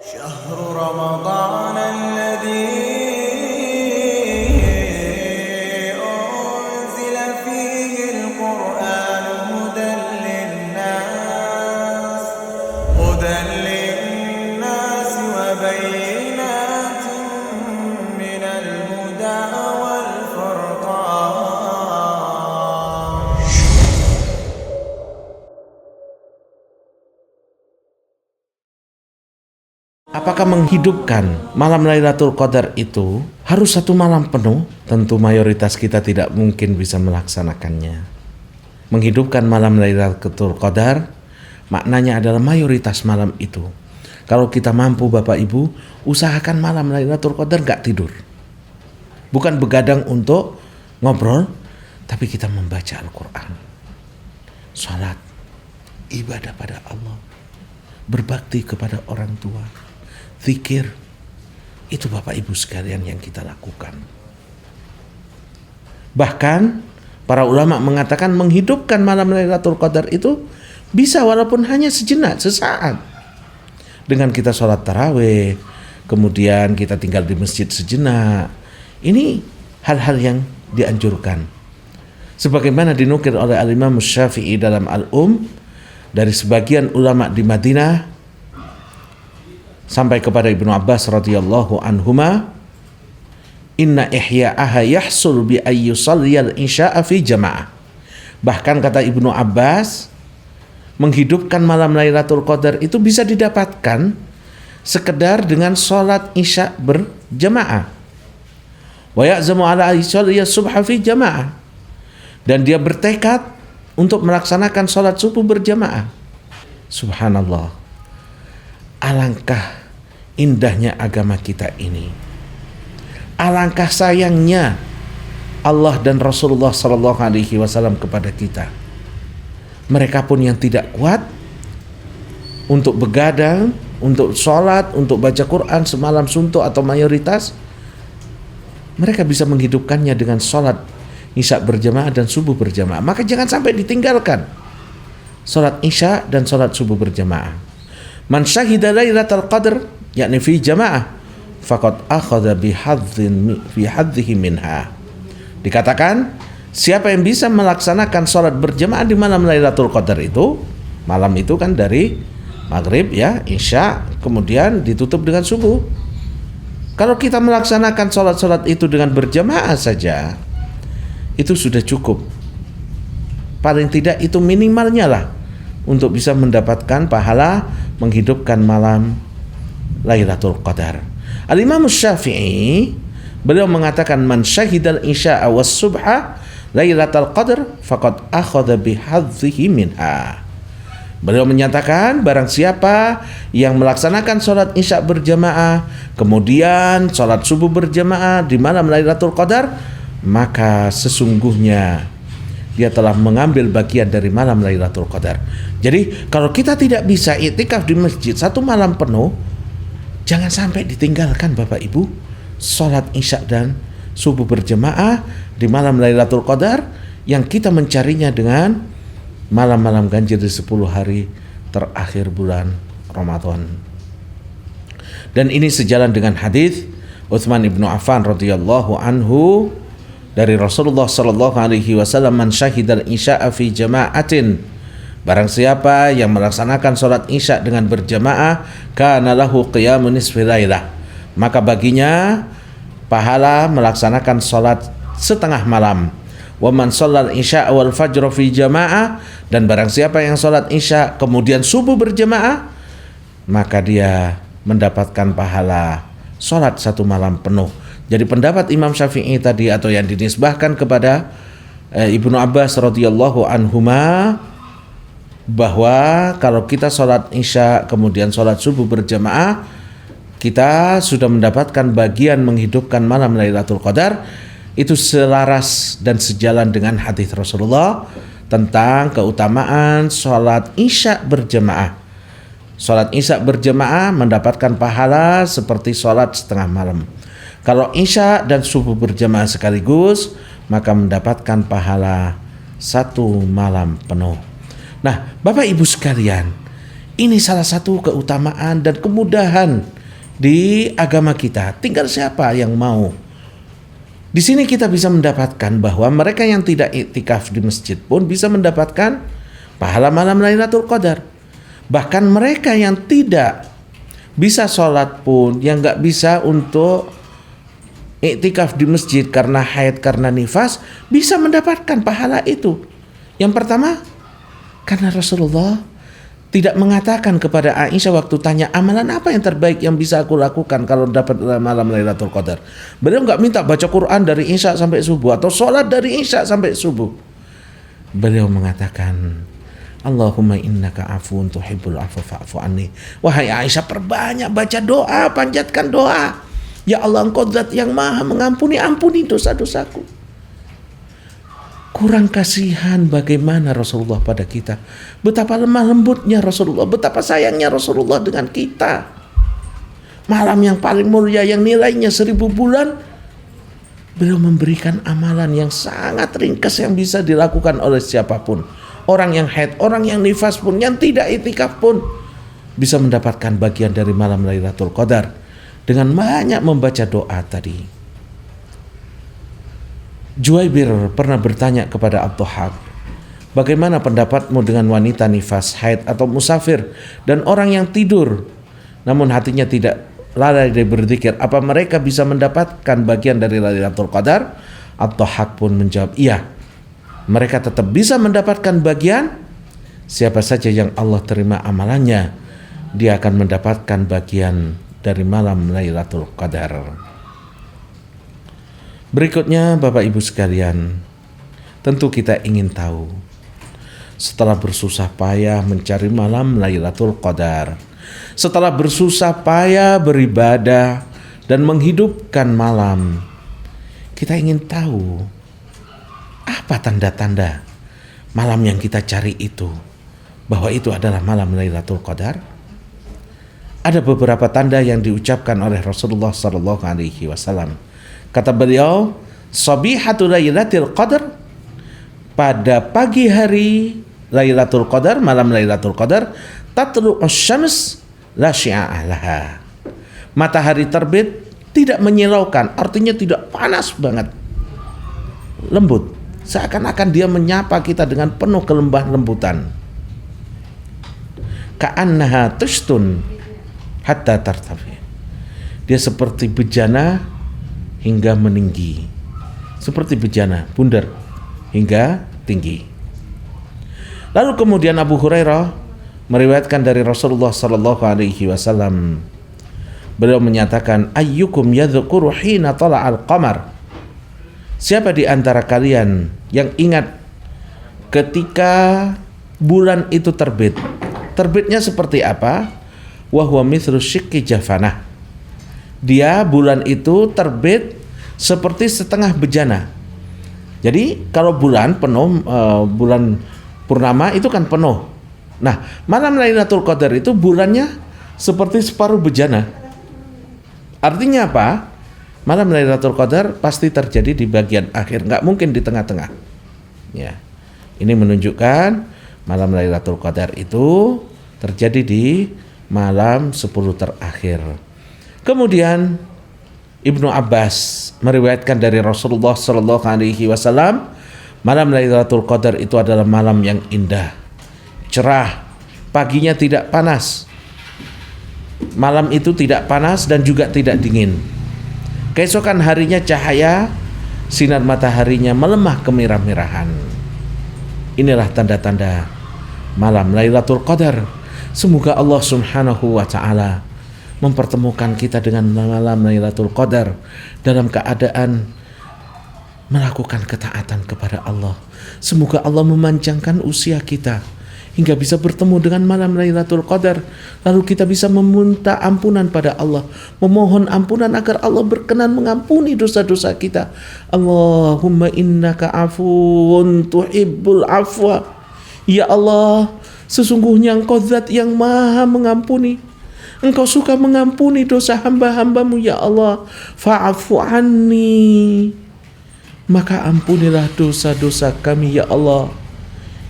شهر رمضان الذي أنزل فيه القرآن هدى للناس وبينات من الهدى والفرقان. Apakah menghidupkan malam Lailatul Qadar itu harus satu malam penuh? Tentu mayoritas kita tidak mungkin bisa melaksanakannya. Menghidupkan malam Lailatul Qadar maknanya adalah mayoritas malam itu. Kalau kita mampu Bapak Ibu, usahakan malam Lailatul Qadar gak tidur. Bukan begadang untuk ngobrol, tapi kita membaca Al-Quran, salat, ibadah pada Allah, berbakti kepada orang tua, zikir. Itu Bapak Ibu sekalian yang kita lakukan. Bahkan para ulama mengatakan menghidupkan malam Lailatul Qadar itu bisa walaupun hanya sejenak, sesaat. Dengan kita sholat tarawih, kemudian kita tinggal di masjid sejenak. Ini hal-hal yang dianjurkan. Sebagaimana dinukil oleh Al-Imam Syafi'i dalam dari sebagian ulama di Madinah sampai kepada Ibnu Abbas radhiyallahu anhuma, inna ihya'aha yahsul bi ayyusalliyal isya'a fi jama'ah. Bahkan kata Ibnu Abbas, menghidupkan malam Lailatul Qadar itu bisa didapatkan sekedar dengan sholat isya berjamaah. Wa ya'zamu ala ayyusalliyas subha fi jama'ah. Dan dia bertekad untuk melaksanakan sholat subuh berjamaah. Subhanallah, alangkah indahnya agama kita ini. Alangkah sayangnya Allah dan Rasulullah SAW kepada kita. Mereka pun yang tidak kuat untuk begadang, untuk sholat, untuk baca Quran semalam suntuk atau mayoritas, mereka bisa menghidupkannya dengan sholat isya berjamaah dan subuh berjamaah. Maka jangan sampai ditinggalkan sholat isya dan sholat subuh berjamaah. Man syahida Lailatul Qadar yakni fi jamaah faqad akhadha bi hadhihi minha. Dikatakan siapa yang bisa melaksanakan sholat berjamaah di malam Lailatul Qadar itu, malam itu kan dari maghrib ya, isya, kemudian ditutup dengan subuh. Kalau kita melaksanakan sholat-sholat itu dengan berjamaah saja, itu sudah cukup. Paling tidak itu minimalnya lah untuk bisa mendapatkan pahala menghidupkan malam Lailatul Qadar. Al-Imam Syafi'i beliau mengatakan man syahidal isya'a was subha Lailatul Qadar faqad akhadha bihadhihi minha. Beliau menyatakan barang siapa yang melaksanakan sholat isya berjamaah kemudian sholat subuh berjamaah di malam Lailatul Qadar, maka sesungguhnya dia telah mengambil bagian dari malam Lailatul Qadar. Jadi kalau kita tidak bisa iktikaf di masjid satu malam penuh, jangan sampai ditinggalkan Bapak Ibu sholat isya dan subuh berjamaah di malam Lailatul Qadar yang kita mencarinya dengan malam-malam ganjil di 10 hari terakhir bulan Ramadan. Dan ini sejalan dengan hadis Utsman ibnu Affan radhiyallahu anhu dari Rasulullah sallallahu alaihi wasallam, man syahidal isya'a fi jama'atin, barang siapa yang melaksanakan salat isya dengan berjamaah, kana lahu qiyamun nisfi lailah, maka baginya pahala melaksanakan salat setengah malam. Wa man shallal isya wal fajr fi jama'ah, dan barang siapa yang salat isya kemudian subuh berjamaah, maka dia mendapatkan pahala salat satu malam penuh. Jadi pendapat Imam Syafi'i tadi atau yang dinisbahkan kepada Ibnu Abbas radhiyallahu anhuma, bahwa kalau kita sholat isya kemudian sholat subuh berjamaah, kita sudah mendapatkan bagian menghidupkan malam Lailatul Qadar. Itu selaras dan sejalan dengan hadis Rasulullah tentang keutamaan sholat isya berjamaah. Sholat isya berjamaah mendapatkan pahala seperti sholat setengah malam. Kalau isya dan subuh berjamaah sekaligus, maka mendapatkan pahala satu malam penuh. Nah, Bapak Ibu sekalian, ini salah satu keutamaan dan kemudahan di agama kita. Tinggal siapa yang mau. Di sini kita bisa mendapatkan bahwa mereka yang tidak iktikaf di masjid pun bisa mendapatkan pahala malam Lailatul Qadar. Bahkan mereka yang tidak bisa sholat pun, yang nggak bisa untuk iktikaf di masjid karena haid, karena nifas, bisa mendapatkan pahala itu. Yang pertama, karena Rasulullah tidak mengatakan kepada Aisyah waktu tanya, amalan apa yang terbaik yang bisa aku lakukan kalau dapat malam Lailatul Qadar. Beliau nggak minta baca Quran dari Isya sampai subuh atau sholat dari Isya sampai subuh. Beliau mengatakan, Allahumma innaka afuun tuhibbul afwa fa'fu anni. Wahai Aisyah, perbanyak baca doa, panjatkan doa. Ya Allah, Engkau Zat yang Maha mengampuni, ampuni dosa-dosaku. Kurang kasihan bagaimana Rasulullah pada kita. Betapa lemah lembutnya Rasulullah, betapa sayangnya Rasulullah dengan kita. Malam yang paling mulia, yang nilainya 1000 bulan, beliau memberikan amalan yang sangat ringkas yang bisa dilakukan oleh siapapun. Orang yang haid, orang yang nifas pun, yang tidak itikaf pun bisa mendapatkan bagian dari malam Lailatul Qadar dengan banyak membaca doa tadi. Juwaibir pernah bertanya kepada Ad-Dhahhak, bagaimana pendapatmu dengan wanita nifas, haid atau musafir dan orang yang tidur namun hatinya tidak lalai dari berzikir, apa mereka bisa mendapatkan bagian dari Lailatul Qadar? Ad-Dhahhak pun menjawab, iya, mereka tetap bisa mendapatkan bagian. Siapa saja yang Allah terima amalannya, dia akan mendapatkan bagian dari malam Lailatul Qadar. Berikutnya Bapak Ibu sekalian, tentu kita ingin tahu, setelah bersusah payah mencari malam Lailatul Qadar, setelah bersusah payah beribadah dan menghidupkan malam, kita ingin tahu apa tanda-tanda malam yang kita cari itu, bahwa itu adalah malam Lailatul Qadar. Ada beberapa tanda yang diucapkan oleh Rasulullah SAW. Kata beliau, Sabihatul Lailatul Qadar, pada pagi hari Lailatul Qadar, malam Lailatul Qadar, tatlu'us syams la syi'a laha. Matahari terbit tidak menyilaukan, artinya tidak panas banget. Lembut, seakan-akan dia menyapa kita dengan penuh kelembah lembutan. Ka'annaha tushtun hatta tartafi. Dia seperti bejana hingga meninggi, seperti bejana bundar hingga tinggi. Lalu kemudian Abu Hurairah meriwayatkan dari Rasulullah SAW, beliau menyatakan, ayyukum yadhkuru hina tala'al qamar. Siapa di antara kalian yang ingat ketika bulan itu terbit? Terbitnya seperti apa? Wa huwa mithlu syikki jafanah. Dia, bulan itu terbit seperti setengah bejana. Jadi kalau bulan penuh, bulan purnama itu kan penuh. Nah, malam Lailatul Qadar itu bulannya seperti separuh bejana. Artinya apa? Malam Lailatul Qadar pasti terjadi di bagian akhir, nggak mungkin di tengah-tengah. Ya, ini menunjukkan malam Lailatul Qadar itu terjadi di malam 10 terakhir. Kemudian Ibnu Abbas meriwayatkan dari Rasulullah SAW, malam Lailatul Qadar itu adalah malam yang indah, cerah, paginya tidak panas. Malam itu tidak panas dan juga tidak dingin. Keesokan harinya cahaya sinar mataharinya melemah kemerah-merahan. Inilah tanda-tanda malam Lailatul Qadar. Semoga Allah Subhanahu wa Ta'ala mempertemukan kita dengan malam Lailatul Qadar dalam keadaan melakukan ketaatan kepada Allah. Semoga Allah memanjangkan usia kita hingga bisa bertemu dengan malam Lailatul Qadar, lalu kita bisa meminta ampunan pada Allah, memohon ampunan agar Allah berkenan mengampuni dosa-dosa kita. Allahumma innaka afuun tuhibbul afwa. Ya Allah, sesungguhnya Engkau Zat yang Maha mengampuni, Engkau suka mengampuni dosa hamba-hambamu. Ya Allah, fa'afu anni, maka ampunilah dosa-dosa kami ya Allah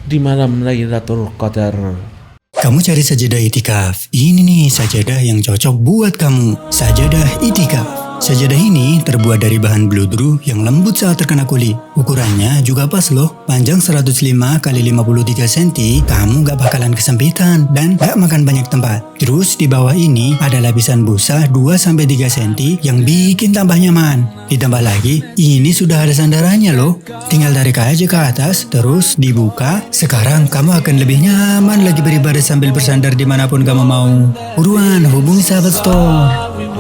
di malam Lailatul Qadar. Kamu cari sajadah itikaf. Ini nih sajadah yang cocok buat kamu. Sajadah itikaf. Sajadah ini terbuat dari bahan bludru yang lembut saat terkena kulit. Ukurannya juga pas loh. Panjang 105 x 53 cm. Kamu gak bakalan kesempitan dan gak makan banyak tempat. Terus di bawah ini ada lapisan busa 2-3 cm yang bikin tambah nyaman. Ditambah lagi, ini sudah ada sandarannya loh. Tinggal tarik aja ke atas, terus dibuka. Sekarang kamu akan lebih nyaman lagi beribadah sambil bersandar dimanapun kamu mau. Buruan, hubungi sahabat store.